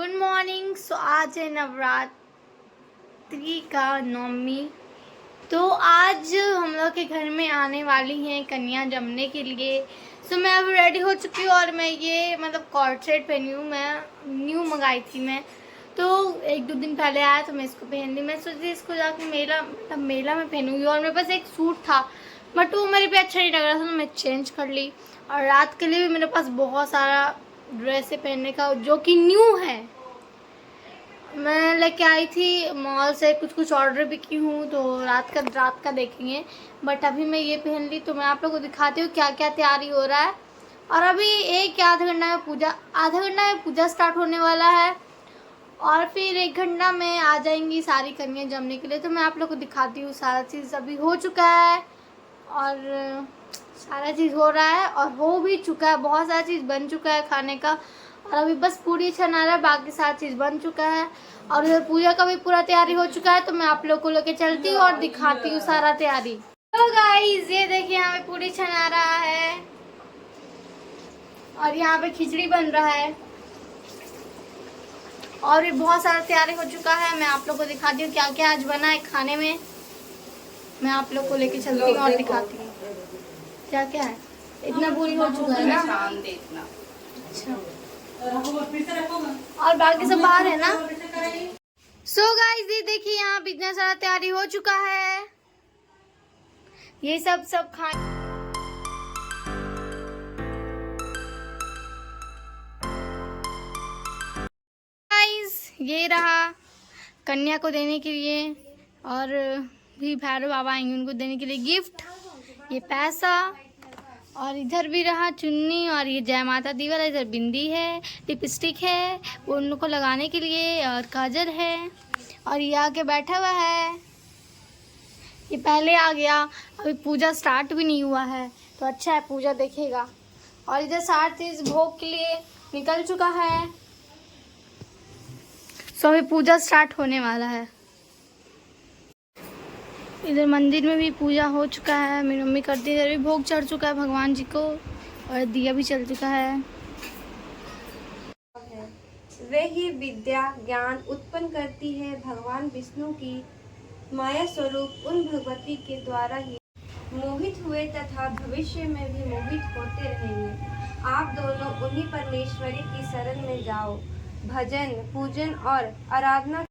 Good morning. सो आज है नवरात्रि का नवमी। तो आज हम लोग के घर में आने वाली हैं कन्या जमने के लिए। सो मैं अब रेडी हो चुकी हूँ और मैं ये कॉर्ड सेट पहनी हूँ। मैं न्यू मंगाई थी मैं, तो एक दो दिन पहले आया तो मैं इसको पहन ली। मैं सोची इसको जाके मेला में पहनूंगी। और मेरे पास एक सूट था बट वो मेरे पे अच्छा नहीं लग रहा था तो मैं चेंज कर ली। और रात के लिए भी मेरे पास बहुत सारा ड्रेसें पहनने का जो कि न्यू है। मैं लेके आई थी मॉल से, कुछ ऑर्डर भी की हूँ तो रात का देखेंगे। बट अभी मैं ये पहन ली तो मैं आप लोगों को दिखाती हूँ क्या क्या तैयारी हो रहा है। और अभी आधा घंटा में पूजा स्टार्ट होने वाला है और फिर 1 घंटा में आ जाएंगी सारी कन्या जमने के लिए। तो मैं आप लोग को दिखाती हूँ। सारा चीज़ अभी हो चुका है और सारा चीज़ हो रहा है और हो भी चुका है। बहुत सारा चीज़ बन चुका है खाने का और अभी बस पूरी छना रहा है, बाकी सारा चीज़ बन चुका है। और उधर पूजा का भी पूरा तैयारी हो चुका है। तो मैं आप लोग को लेके चलती हूँ और दिखाती हूँ सारा तैयारी। तो गाइस ये देखिए यहाँ पे पूरी छना रहा है और यहाँ पे खिचड़ी बन रहा है और भी बहुत सारा तैयारी हो चुका है। मैं आप लोग को दिखाती हूँ क्या क्या आज बना है खाने में। मैं आप लोग को लेके चलती हूँ और दिखाती हूँ क्या क्या है। इतना पूरी हो चुका है ना। अच्छा, और बाकी सब बाहर है ना। सो गाइस ये देखिए यहाँ पे इतना सारा तैयारी हो चुका है। ये सब खा गाइस ये रहा कन्या को देने के लिए और भी भैरव बाबा आएंगे उनको देने के लिए गिफ्ट, ये पैसा। और इधर भी रहा चुन्नी और ये जय माता दी वाला। इधर बिंदी है, लिपस्टिक है वो उन लोग को लगाने के लिए और काजल है। और ये आके बैठा हुआ है, ये पहले आ गया। अभी पूजा स्टार्ट भी नहीं हुआ है तो अच्छा है पूजा देखेगा। और इधर सारी चीज़ भोग के लिए निकल चुका है। सो अभी पूजा स्टार्ट होने वाला है। इधर मंदिर में भी पूजा हो चुका है, मेरी मम्मी करती है। इधर भी भोग चढ़ चुका है भगवान जी को और दिया भी चल चुका है। वे ही विद्या ज्ञान उत्पन्न करती है। भगवान विष्णु की माया स्वरूप उन भगवती के द्वारा ही मोहित हुए तथा भविष्य में भी मोहित होते रहेंगे। आप दोनों उन्हीं परमेश्वरी की शरण में जाओ। भजन पूजन और आराधना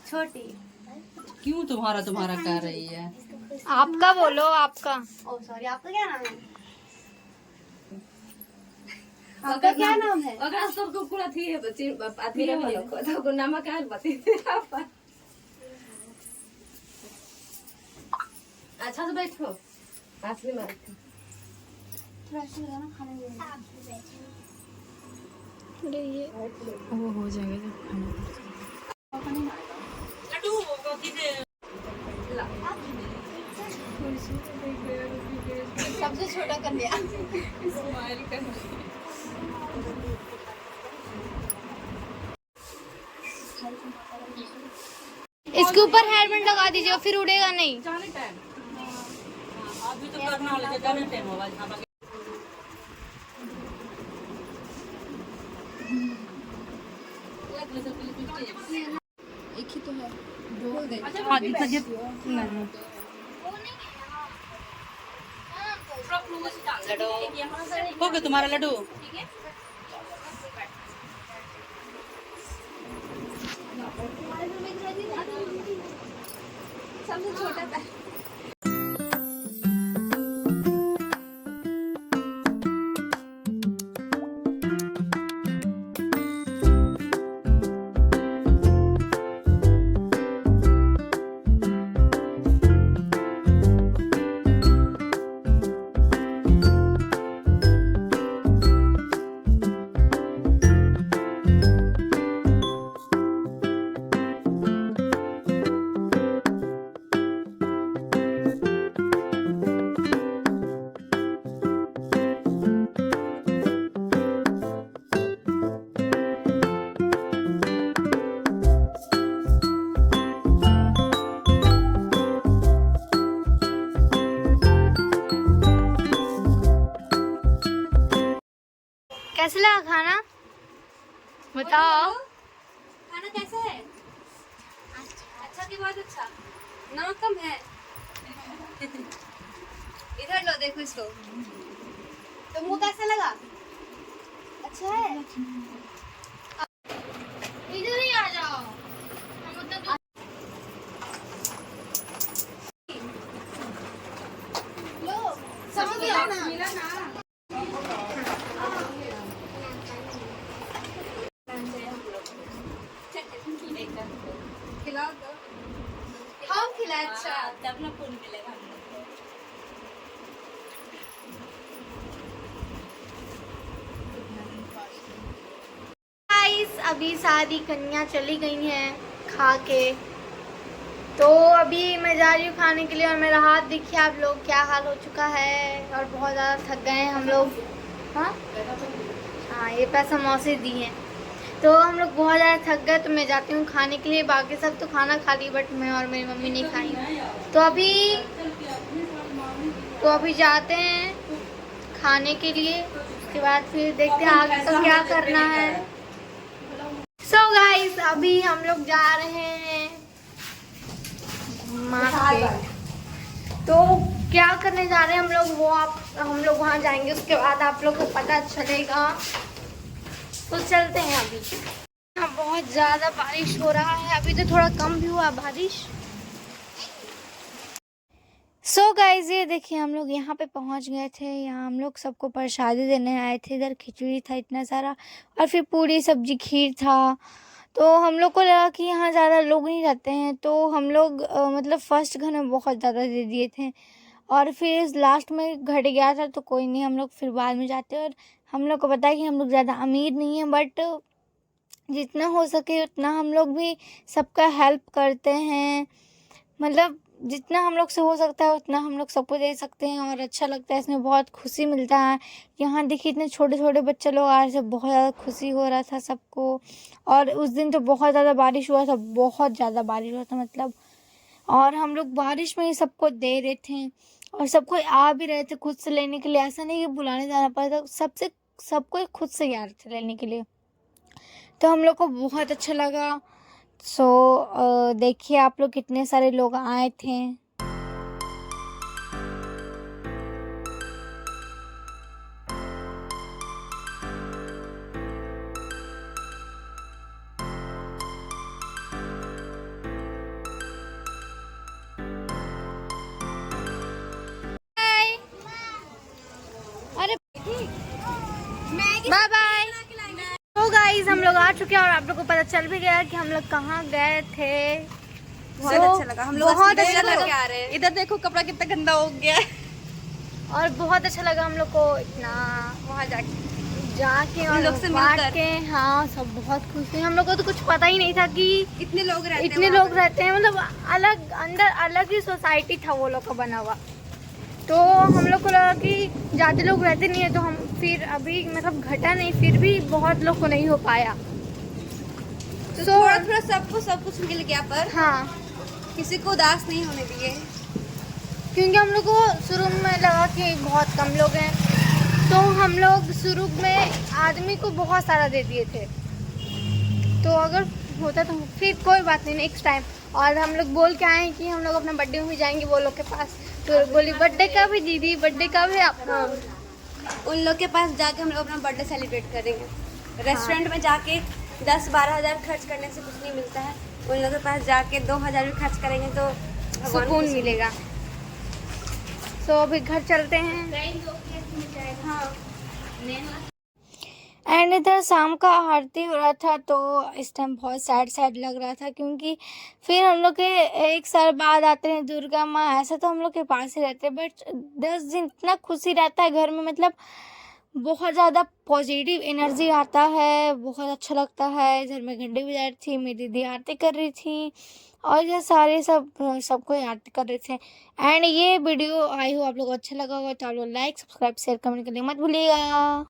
छोटी। क्यों तुम्हारा तुम्हारा कर रही है? आपका बोलो, आपका। ओ सॉरी, आपका क्या नाम है? आपका क्या नाम है? अगर तो पूरा थी बच्ची अभी तो नमक है बती। अच्छा से बैठो, पास में बैठो। थोड़ा ऐसे लगाना, खाने में। अरे ये वो हो जाएगा जब खाना। सबसे छोटा कन्या। इसके ऊपर हेलमेट लगा दीजिए, फिर उड़ेगा नहीं। जाने टाइम अभी तो करना वाला जाने टाइम होगा। एक ही तो है, बोल दे। हाँ जी तजब नहीं हो गया तुम्हारा लड्डू। सबसे छोटा था। कैसे लगा खाना बताओ। खाना कैसा है? अच्छा कि बहुत अच्छा? नमक कम है? इधर लो, देखो इसको। तो मुंह कैसा लगा? अच्छा है? इधर ही आ जाओ। लो, समझ गया ना? खिलाओ तो। हम खिलाए। अच्छा, तब ना फोन मिलेगा। गाइस अभी सारी कन्या चली गई हैं खा के, तो अभी मैं जा रही हूँ खाने के लिए। और मेरा हाथ देखिए आप लोग क्या हाल हो चुका है, और बहुत ज़्यादा थक गए हैं हम लोग। हाँ ये पैसा मौसी दी हैं, तो हम लोग बहुत ज़्यादा थक गए। तो मैं जाती हूँ खाने के लिए। बाकी सब तो खाना खा ली, बट मैं और मेरी मम्मी नहीं खाई। तो अभी जाते हैं खाने के लिए, उसके बाद फिर देखते हैं आगे तो क्या करना है। सो गाइस अभी हम लोग जा रहे हैं मार्केट। तो क्या करने जा रहे हैं हम लोग, वो हम लोग वहाँ जाएंगे, उसके बाद आप लोग को पता चलेगा। तो चलते हैं अभी। यहाँ बहुत ज़्यादा बारिश हो रहा है, अभी तो थोड़ा कम भी हुआ बारिश। सो गाइस ये देखिए हम लोग यहाँ पे पहुँच गए थे। यहाँ हम लोग सबको प्रसादी देने आए थे। इधर खिचड़ी था इतना सारा, और फिर पूरी सब्जी खीर था। तो हम लोग को लगा कि यहाँ ज़्यादा लोग नहीं रहते हैं, तो हम लोग मतलब फर्स्ट घर में बहुत ज़्यादा दे दिए थे, और फिर लास्ट में घट गया था। तो कोई नहीं, हम लोग फिर बाद में जाते। और हम लोग को पता है कि हम लोग ज़्यादा अमीर नहीं हैं, बट जितना हो सके उतना हम लोग भी सबका हेल्प करते हैं। मतलब जितना हम लोग से हो सकता है उतना हम लोग सबको दे सकते हैं, और अच्छा लगता है, इसमें बहुत खुशी मिलता है। यहाँ देखिए इतने छोटे छोटे बच्चे लोग आ रहे थे, बहुत ज़्यादा खुशी हो रहा था सबको। और उस दिन तो बहुत ज़्यादा बारिश हुआ था, बहुत ज़्यादा बारिश हुआ था मतलब। और हम लोग बारिश में ही सबको दे रहे थे, और सबको आ भी रहे थे खुद से लेने के लिए। ऐसा नहीं कि बुलाने जाना पड़ा था, सबको खुद से आ रहे थे लेने के लिए। तो हम लोग को बहुत अच्छा लगा। देखिए आप लोग कितने सारे लोग आए थे। Bye bye. तो गाइस हम लोग आ चुके हैं और आप लोग को पता चल भी गया कि हम लोग कहाँ गए थे। बहुत So, अच्छा लगा। हम लोग बहुत अच्छा अच्छा लगा लगा। आ रहे हैं। इधर देखो कपड़ा कितना गंदा हो गया है। और बहुत अच्छा लगा हम लोग को इतना वहाँ जाके जाके उन और लोग से बांट मिलकर। के। हाँ सब बहुत खुश थे। हम लोग को तो कुछ पता ही नहीं था कि इतने लोग रहते हैं इतने वहाँ लोग पर। रहते हैं, मतलब अलग अंदर अलग ही सोसाइटी था वो लोग का बना हुआ। तो हम लोग को लगा कि ज़्यादा लोग रहते नहीं है, तो हम फिर अभी मतलब घटा नहीं, फिर भी बहुत लोग को नहीं हो पाया। तो So, थोड़ा थोड़ा सबको सब कुछ मिल गया, पर हाँ किसी को उदास नहीं होने दिए। क्योंकि हम लोग को शुरू में लगा कि बहुत कम लोग हैं, तो हम लोग शुरू में आदमी को बहुत सारा दे दिए थे। तो अगर होता तो फिर कोई बात नहीं, नेक्स्ट टाइम। और हम लोग बोल के आए हैं कि हम लोग अपना बर्थडे में भी जाएंगे वो लोग के पास। तो बोली बर्थडे का भी दीदी, बर्थडे का भी आपका। उन लोग के पास जाके हम लोग अपना बर्थडे सेलिब्रेट करेंगे। रेस्टोरेंट में जाके 10-12 हज़ार खर्च करने से कुछ नहीं मिलता है। उन लोगों के पास जाके 2,000 भी खर्च करेंगे तो भगवान सुकून खुश मिलेगा। तो अभी घर चलते हैं। हाँ। एंड इधर शाम का आरती हो रहा था, तो इस टाइम बहुत सैड सैड लग रहा था, क्योंकि फिर हम लोग के 1 साल बाद आते हैं दुर्गा माँ। ऐसा तो हम लोग के पास ही रहते हैं, बट 10 दिन इतना खुशी रहता है घर में, मतलब बहुत ज़्यादा पॉजिटिव एनर्जी आता है, बहुत अच्छा लगता है। इधर में घंटे बजा रही थी, मेरी दीदी आरती कर रही थी, और ये सारे सबको आरती कर रहे थे। एंड ये वीडियो आई हो आप लोग को अच्छा लगा होगा, तो आप लोग लाइक सब्सक्राइब शेयर कमेंट करने मत भूलिएगा।